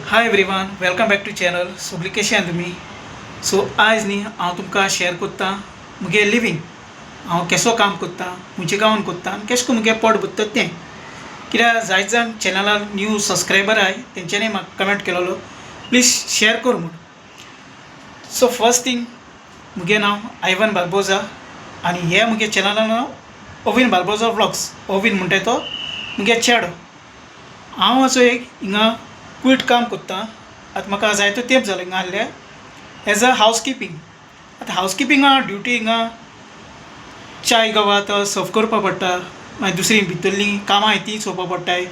High everyone, welcome back to channel. सगळीं कशी आहात तुमी? सो आज न्ही हांव तुमकां शेअर करता मुगे लिवींग. हांव कसो काम करता, खंयच्या गांवांत करता आनी कशें करून मुगे पोट भरता तें. कित्याक जायत जाण चॅनलार न्यू सबस्क्रायबर आहाय तेंच्यांनी म्हाका कमेंट केलोलो प्लीज शेअर कर म्हूण. सो फर्स्ट थिंग, मुगे नांव आयवन बार्बोजा आनी हे मुगे चॅनलान नांव ओविन बार्बोजा व्लॉग्स. ओविन म्हणटा तो मुगे चेडो. हांव असो एक हिंगा क्वीट काम करता. आतां म्हाका जायतो तेंप जालो हिंगा आहल्या एज अ हावज किपींग. आतां हावज किपिंगा ड्युटी हिंगा चाय गावात सर्व करपा पडटा, मागीर दुसरी भितरलीं कामां आहाय तीं चोवपा पडटाय,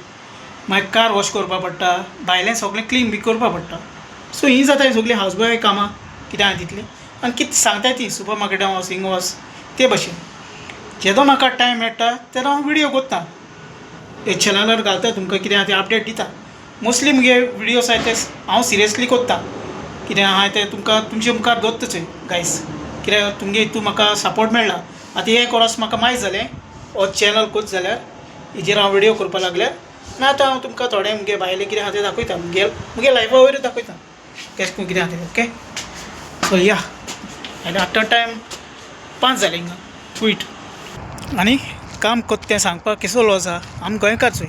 मागीर कार वॉश करपा पडटा, भायलें सगळें क्लीन बी करपा पडटा. सो हीं जाताय सगळीं हावज बॉय कामां कितें आहा तितलें. आनी कितें सांगताय ती सुपर मार्केटां वच हिंगा वच ते भाशेन. जेदो म्हाका टायम मेळटा तेदो हांव विडियो करता, हे चॅनलार घालता, तुमकां कितें आहा तें अपडेट दिता. मोस्टली मुगे विडियोज आहाय ते हांव सिरियसली करता, कितें आहाय तें तुमकां तुमचे मुखार दवरताचें गायस. कित्याक तुमगे हितून म्हाका सपोर्ट मेळ्ळा. आतां एक वर्स म्हाका माहीत जालें हो चॅनल करता जाल्यार हेजेर हांव विडियो करपा लागल्यार. आनी आतां हांव तुमकां थोडें मुगे भायलें कितें आहा तें दाखयता, मुगे लायफा वयरूच दाखयता कशें करून कितें आहा तें. ओके, सो या आनी आफ्टर टायम 5 जाले हिंगा क्वीट. आनी काम करता तें सांगपाक कसो लॉस आहा. आमी गोंयकार चोय,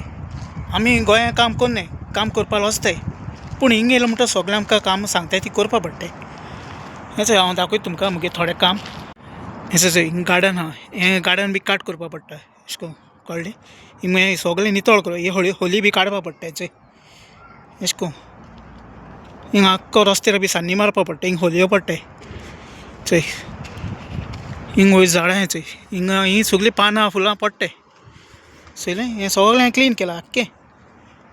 आमी गोंया काम कोन्नाय, काम करपा वचताय, पूण हिंगा येयलो म्हणटा सगळें आमकां काम सांगताय ती करपा पडटाय. हें चोय हांव दाखयता तुमकां मुगे थोडें काम. हें चोय हिंगा गार्डन आहा, हें गार्डन बी काट करपा पडटा अशें करून कळ्ळें. हिंगा मागीर सगळें नितळ कर, ही होली बी काडपा पडटा चोय अशें करून. हिंगा आख्खो रस्त्यार बी सान्नी मारपा पडटा, हिंगा होलयो पडटाय चोय. हिंगा वयर झाडां आहाय चोय, हिंगा हीं सगळीं पानां फुलां पडटाय चोयलें. हें सगळें क्लीन केलां आख्खें.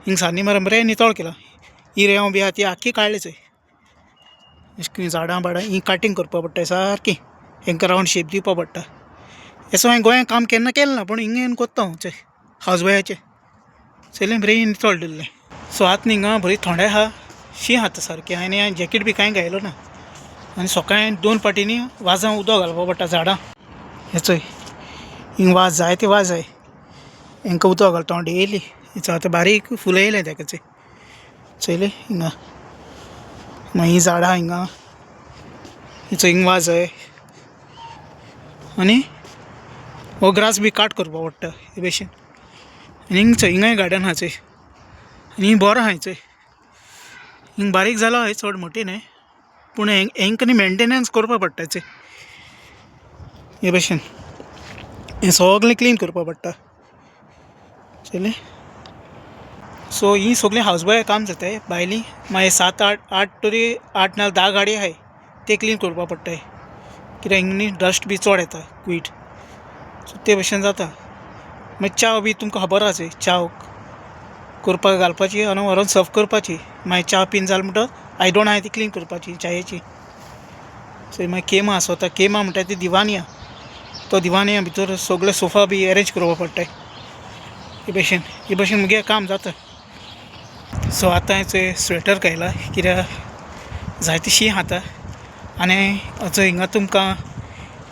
हिंगा सान्नी मारून बरें नितळ केलां. ही रेंव बी आहा ती आख्खी काडली चोय अशें करून. झाडां बाडां हीं काटींग करपा पडटाय सारकीं, हेंकां रावंड शेप दिवपा पडटा. हें हांवें गोंयांत काम केन्ना केलें ना, पूण हिंगा येवन कोत्ता हांव चोय हावज बॉयाचें. चोयलें बरें नितळ दवरलें. सो आतां हिंगा बरी थोंडाय आहा, शीं आतां सारकें. आनी जॅकेट बी कांय घायलो ना. आनी सकाळीं 2 पाटींनी वाजां उदक घालपा पडटा झाडां. हें चोय हिंगा वाज जायते वाज जाय, हेंकां उदक घालता हांव डेली. हेचो आतां बारीक फुलां येयल्याय तेका चोय चोयलें हिंगा. मागीर हीं झाडां हिंगा, हिचो हिंगा वाज जाय. आनी हो ग्रास बी काट करपा पडटा हे भशेन. आनी हिंगा चोय हिंगाय गार्डन आहा चोय, आनी हिंगा बोरो आहाय चोय. हिंगा बारीक जालो आहाय, चड मोटी न्हय, पूण हेंकां न्ही मेंटेनन्स करपा पडटा चोय हे भशेन. हें सगळें क्लीन करपा पडटा चोयलें. सो हीं सगळीं हावज बॉय काम जाताय भायलीं. मागीर 7-8 तरी 8 नाल्यार 10 गाडी आहाय ते क्लीन करपा पडटाय, कित्याक हिंगा न्ही डस्ट बी चड येता क्वीट. सो ते भशेन जाता. मागीर च्या बी तुमकां खबर आहा चोय, च्या करपाक घालपाची आनी व्हरोन सर्व करपाची. मागीर च्या पीन जालें म्हणटच आयदनां आहाय ती क्लीन करपाची च्यायेची. सो मागीर केम आहा, स्वता केम आहा म्हणटा ती दिवानी आहा, तो दिवानी भितर सगळे सोफा बी अरेंज करपा पडटाय हे भशेन मुगे काम जाता. सो आतां हांवें स्वेटर घायला कित्याक जायती शीं खाता. आनी हाचो हिंगा तुमकां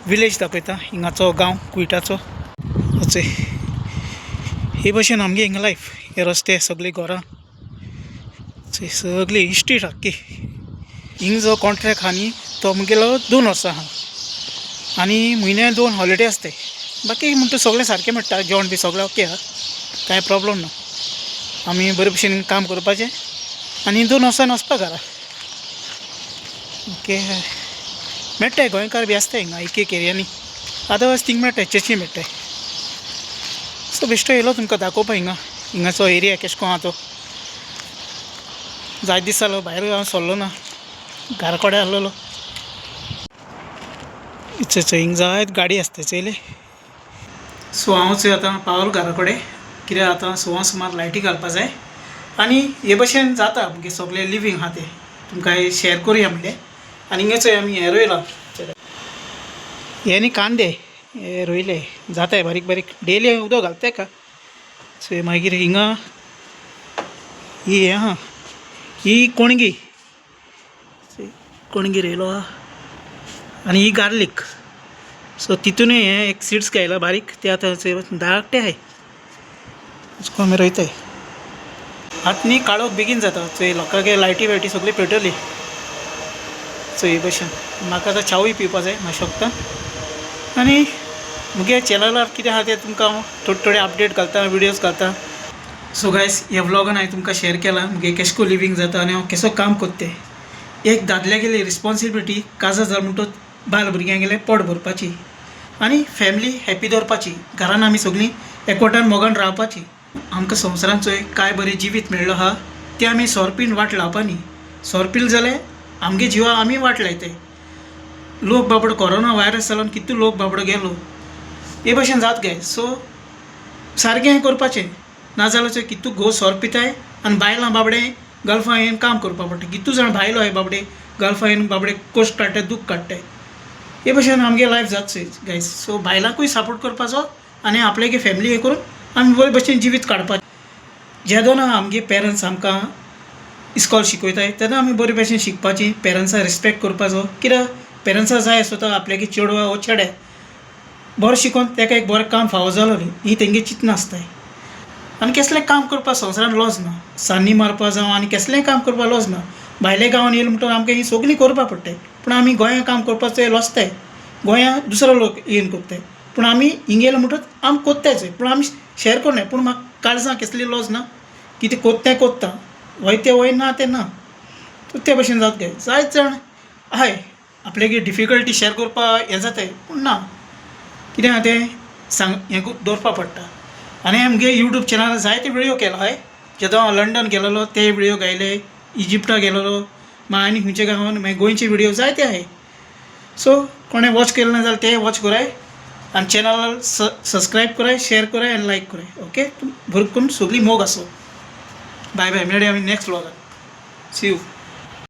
विलेज दाखयता, हिंगाचो गांव क्विटाचो. चोय हे भशेन आमगे हिंगा लायफ. हे रस्ते सगळीं घरां चोय, सगळी इस्टेट आख्खी. हिंगा जो कॉन्ट्रॅक्ट आहा न्ही तो मुगेलो 2 वर्सां आहा, आनी म्हयन्याक 2 हॉलिडे आसताय. बाकी म्हणटा सगळें सारकें मेळटा, जेवण बी सगळें ओके आहा, कांय प्रॉब्लम ना. आमी बरे भशेन काम करपाचें आनी 2 वर्सान वचपा घरा. ओके, मेळटाय गोंयकार बी आसताय हिंगा एक एरियांनी. अदरवायज थिंगा मेळटाय, चर्ची मेळटाय. सो बेश्टो येयलो तुमकां दाखोवपा हिंगाचो एरिया कशें करून आहा तो. जायत दीस जालो भायर हांव सरलो ना, घरा कडेन आहलोलो. चोय हिंगा जायत गाडी आसताय चोयलें. सो हांव चोय आतां पावलो घरा कडेन, कित्याक आतां 6 सुमार लायटी घालपा जाय. आनी हे भशेन जाता मुगे सगळें लिवींग आहा तें तुमकां शेअर करुया म्हणलें. आनी हिंगा चोय आमी हें रोयलां, हे न्ही कांदे हे रोयले जाताय बारीक बारीक, डेली उदक घालता तेका. सो मागीर हिंगा ही हें आहा, ही कोणगी रोयलो आहा. आनी ही गार्लीक. सो तितूनय हें एक सीड्स घायला बारीक, ते आतां धाकटे आहाय अशें करून आमी रोयताय. हात न्ही काळोख बेगीन जाता चोय लोकांगे लायटी वायटी सगळी पेटयली चोय भशेन म्हाका आतां चावूय पिवपा जाय मातशें आनी मुगे चॅनलार कितें आहा तें तुमकां हांव थोडे अपडेट घालता विडियोज घालता. सो गायज ह्या व्लॉगान हांवें तुमकां शेअर केला मुगे केश को लिवींग जाता आनी हांव केसो काम कोत्तें. एक दादल्या गेली रिस्पॉन्सिबिलिटी काजार जाल म्हणटो बायल भुरग्यां गेले पोट भरपाची आनी फॅमिली हॅप्पी दवरपाची. घरान आमी सगळीं एकवटान मोगान रावपाची. आमकां संवसारान चोय काय बरें जिवीत मेळ्ळो आहा तें आमी सोरपीन वाट लावपानी. सोरपील जाल्यार आमगे जिवा आमी वाट लायताय. लोक बाबडो कोरोना व्हायरस जालो कितू लोक बाबडो गेलो हे भशेन जात गाय. सो सारकें हें करपाचें नाजाल्यार चोय कितू घोव सोर पिताय आनी बायलां बाबडे गल्फा येवन काम करपा पडटा. कितू जाण भायलो हाय बाबडे गल्फा येवन बाबडे कश्ट काडटाय दूख काडटाय हे भशेन आमगे लायफ जातचोय गायज. सो बायलांकूय सपोर्ट करपाचो आनी आपल्यागे फॅमिली हें करून आमी बरे भशेन जिवीत काडपाचें. जेदोना आमगे पेरंट्स आमकां इस्कॉल शिकयताय तेन्ना आमी बरे भशेन शिकपाची. पेरंट्सा रिस्पेक्ट करपाचो कित्याक पेरंट्सा जाय आसता आपल्यागे चेडवा वो चेड्या बरो शिकोवन ताका एक बरें काम फावो जालो न्ही ही तेंगे चिंतना आसताय. आनी कसलें काम करपा संवसारान लॉस ना. सान्नी मारपा जावं आनी कसलेंय काम करपा लॉस ना. भायल्या गांवांत येयलें म्हणटकीर आमकां ही सगळीं करपा पडटाय. पूण आमी गोंयांत काम करपाचो लॉसताय. गोंयांत दुसरो लोक येवन करताय पूण आमी हिंगा येयले म्हणटच आमी कोत्तायच पूण आमी शेअर करनाय. पूण म्हाका काळजां कसली लॉस ना कितें कोत्तें कोत्ता वयते वय ना तें ना ते भशेन जाता काय. जायत जाण हाय आपल्यागे डिफिकल्टी शेअर करपा हें जाताय पूण ना कितें आहा तें सांग हें दवरपा पडटा. आनी आमगे यूट्यूब चॅनलार जायते विडियो केलो हाय. जेदो हांव लंडन गेलोलो ते विडियो घायले इजिप्टा गेलोलो मागीर आनी खंयच्या गांवांत मागीर गोंयचे विडियो जायते आहाय. सो कोणें वॉच केलें ना जाल्यार ते वॉच कराय आनी चॅनलार सबस्क्रायब कराय शेअर कराय आनी लायक कराय. ओके भरपूर करून सगळी मोग आसो. बाय बाय मेळया आमी नेक्स्ट व्लॉगान. C you.